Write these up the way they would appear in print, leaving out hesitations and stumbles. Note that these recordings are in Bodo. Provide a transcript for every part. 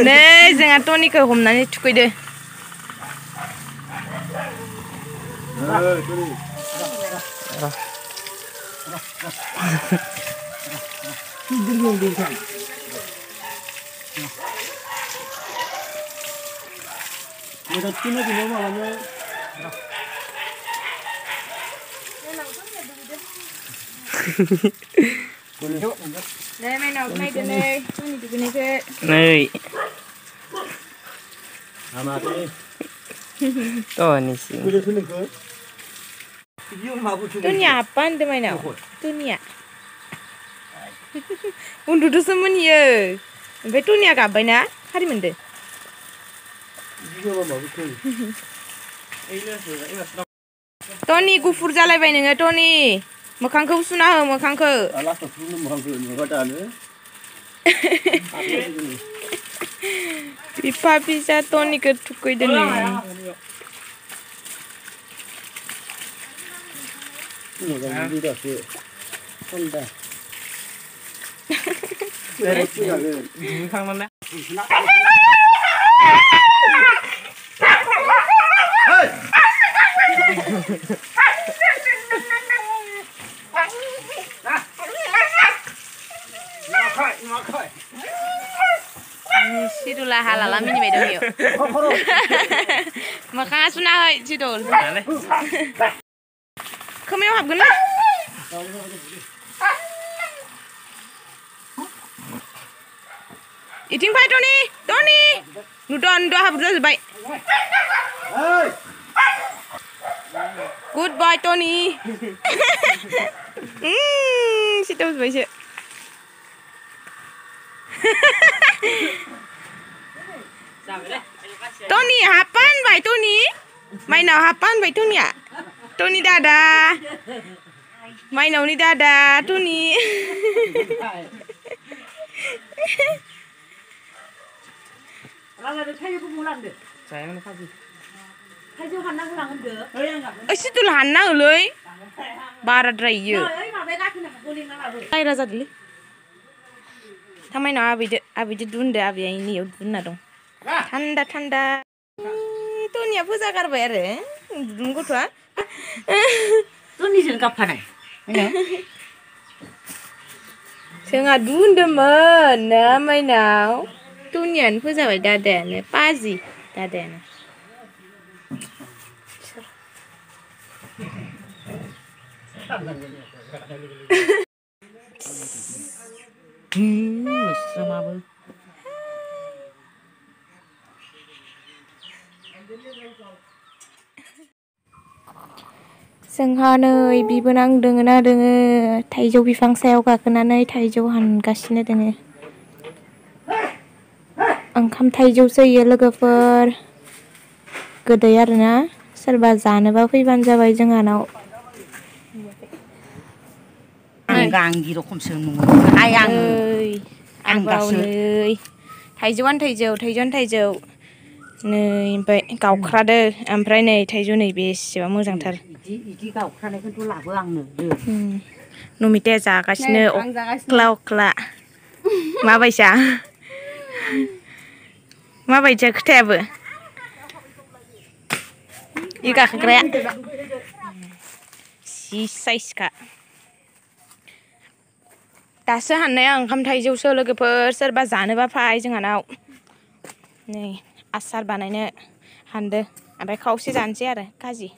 नै जोंहा टनिखौ हमनानै थुखैदो Đây mày nào mày đến đây, tôi nhìn cái này thế. Này. Tôi này xí. Tôi nhà pan thế mày nào? Tôi nhà. Untuk tu semua ni ya. Betul ni agak banyak. Hari mana? Tony gufur जालायबाय नोङो Tony मोखांखौ सुना हो मोखांखौ बिफा फिसा Tonyखौ थुखैदो नो Sidul halala mini medo yo. Makanya sunah sidul. Kamu yang habis na? Iting pai Tony, Tony. Nudon habis baik. Good boy Tony. Sidul baik. Tony hapan bay Tony mày nào hapan bay Tony à Tony dada mày nào ni dada Tony situ lahan na uloi barat rayu ay raza dulu Thamai nào abi dun deh abi ini ya dun na dong Tanda Tony apa zakar bayar dunggu tuh Tony jangan kapan Sengat dun deh mana mai now Tony an apa zakar dada ne pazi dada ne sama bu जोंहा नै बिबोनां दोङो ना दोङो थाइजौ बिफां सायाव गाखोनानै थाइजौ हानगासिनो दोङो ओंखाम थाइजौसो होयो लोगोफोर गोदै आरोना सोरबा जानोबा फैबानो जाबाय जोंहानाव Anggi rokomsो nunggu ayang anggasो थाइजौआनो थाइजौ नै ओमफ्राय गावख्रादो ओमफ्राय नै थाइजौ नै बेसेबा मोजांथार इदि गावख्रानायखौथ' लाबो आंनो नमिताया जागासिनो अख्ला अख्ला माबायसा खोथायाबो इ गाखोग्राया जि साइसखा दासो हाननाया ओंखाम थाइजौसो लोगोफोर सोरबा जानोबा फै जोंहानाव नै आसार बानायनो हानदो ओमफ्राय खावसे जानोसै आरो खाजि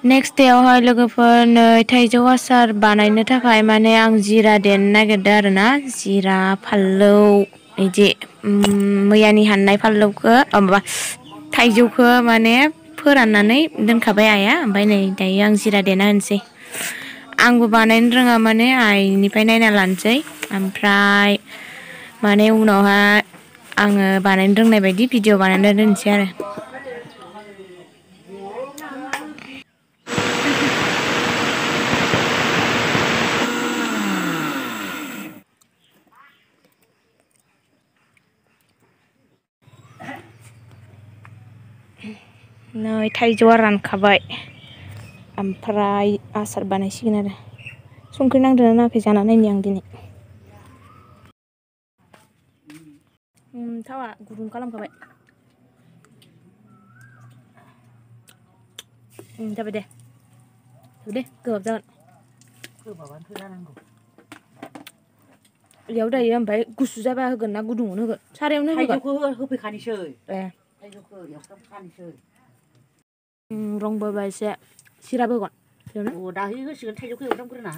नेक्स्ट डेआवहाय लोगोफोर नै थाइजौ आसार बानायनो थाखाय माने आं जिरा देनो नागिरदों आरोना जिरा फानलौ बिदि मैयानि हाननाय फानलौखौ माबा थाइजौखौ माने फोराननानै दोनखाबाय आइया ओमफ्राय नै दायो आं जिरा देना होनोसै आंबो बानायनो रोङा माने आइनिफ्राय नायना लानोसै ओमफ्राय माने उनावहाय आङो बानायनो रोंनाय बायदि भिडिअ बानायना दोनसै आरो नै थाइजौआ रानखाबाय ओमफ्राय आसार बानायसिगोन आरो संख्रि नांदोंना नाङाखै जाना नायनि आं दिनै थावा गुदुं खालामखाबाय जाबाय दे गोबाब जागोन गोबाबानोथ' जानांगौ बेयाव दायो ओमफ्राय गुसु जाबा होगोन ना गुदुङावनो होगोन सारायावनो होगोन थाइजौखौ होफैखानोसै थाइजौखौ एवफ्रामखानोसै रंबोबा एसे सिराप होगोन बेयावनो दाहाय होसिगोन थाइजौखौ एवफ्रामग्रोना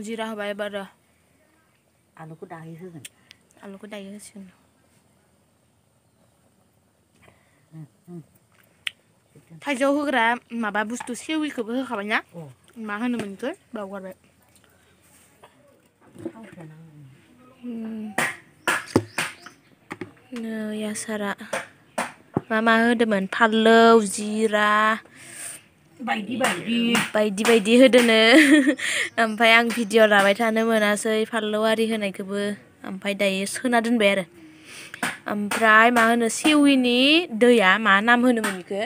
जिरा होबाय एबार आलुखौ दाहाय होगोन आलुखौ दायो होसिगोन थाइजौआव होग्रा माबा बुस्थु सेविखौबो होखाबाय ना मा होनोमोन बेखौ बावगारबाय नै आसारा मा होदोंमोन फानलौ जिरा बायदि होदोनो ओमफ्राय आं भिडिअ लाबाय थानो मोनासै फानलौ आरि होनायखौबो ओमफ्राय दायो सोना दोनबाय आरो ओमफ्राय मा होनो सेविनि दैया मा नाम होनोमोन बेखौ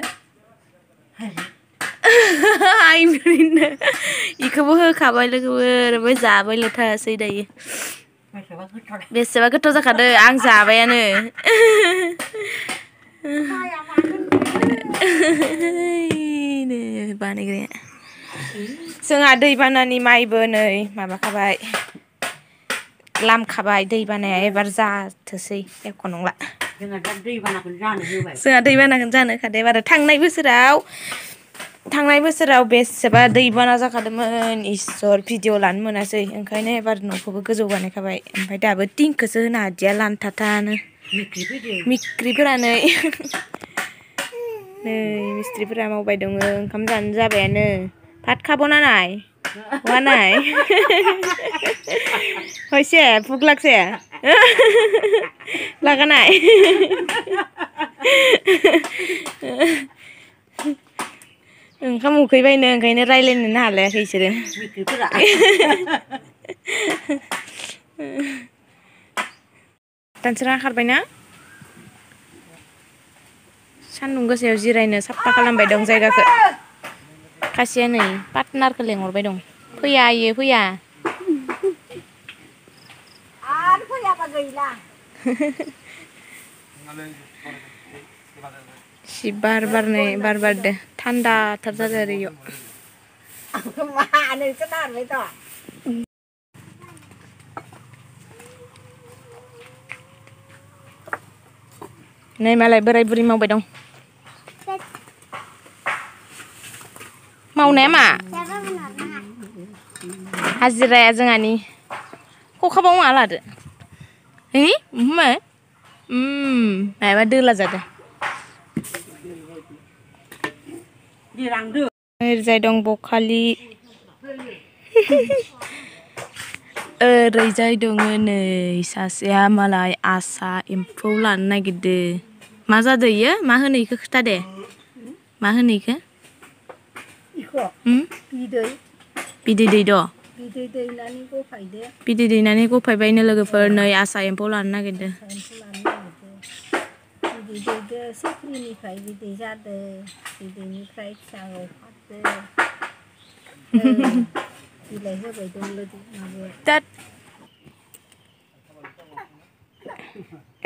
इखौबो होखाबाय लोगोफोर ओमफ्राय जाबायल' थासै दायो बेसेबा गोथाव जाखादो आं जाबायानो बानायग्राया जोंहा दैबानानि माइबो नै माबाखाबाय लामखाबाय दैबानाया एबार जाथोसै एख' नंला जोंहा दा दैबानाखौनो जानो होबाय जोंहा दैबानाखौनो जानो होखादो आरो थांनाय बोसोराव बेसेबा दैबाना जाखादोंमोन इसोर भिडिअ लानो मोनासै ओंखायनो एबार न'खौबो गोजौ बानायखाबाय ओमफ्राय दाबो टिंखौसो होनो हादिया लानथाथानो मिस्ट्रिफोरा नै मिस्ट्रिफोरा मावबाय दङ ओंखाम जानो जाबायानो भात खाबना नाय नाय हयसे भुक लागसे লাগা নাই ओंखाम उखैबायनो ओंखायनो रायलायनोनो हालायाखै बिसोरो दानसोरा खारबायना सान्दुं गोसायाव जिरायनो साफा खालामबाय दं जायगाखौ खासेया नै पार्टनारखौ लेंहरबाय दं फैया इयो फैया आरो फैयाबा गैला सि बार बारदो थान्दाथार जादों आरो इयाव नै मालाय बोराय बुरि मावबाय दं मावनाया मा हाजिराया जोंहानि खखाबाव मा लादो माबा दोला जादों ओरैजाय दं बखालि ओरैजाय दङ नै सासेया मालाय आसा एम्फौ लानो नागिरदो मा जादो इयो मा होनो इखो खोथा दे मा होनो इखो बिदै दैद' बिदै दैनानै गफायबायनो लोगोफोर नै आसा एम्फौ लानो नागिरदो सिख्रिनिफ्राय बिदै जादो बिदैनिफ्राय फिसा ओंखारदो बिलाइ होबाय दं माबाया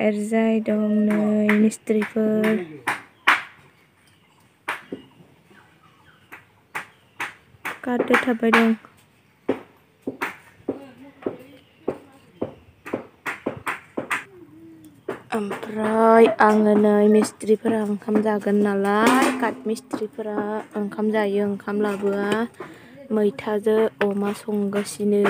एरजाय दं नै मिस्ट्रिफोर गारदो थाबाय दं ओमफ्राय आङो नै मिस्ट्रिफोरा ओंखाम जागोन नालाय काट मिस्ट्रिफोरा ओंखाम जायो ओंखाम लाबोआ मैथाजों अमा संगासिनो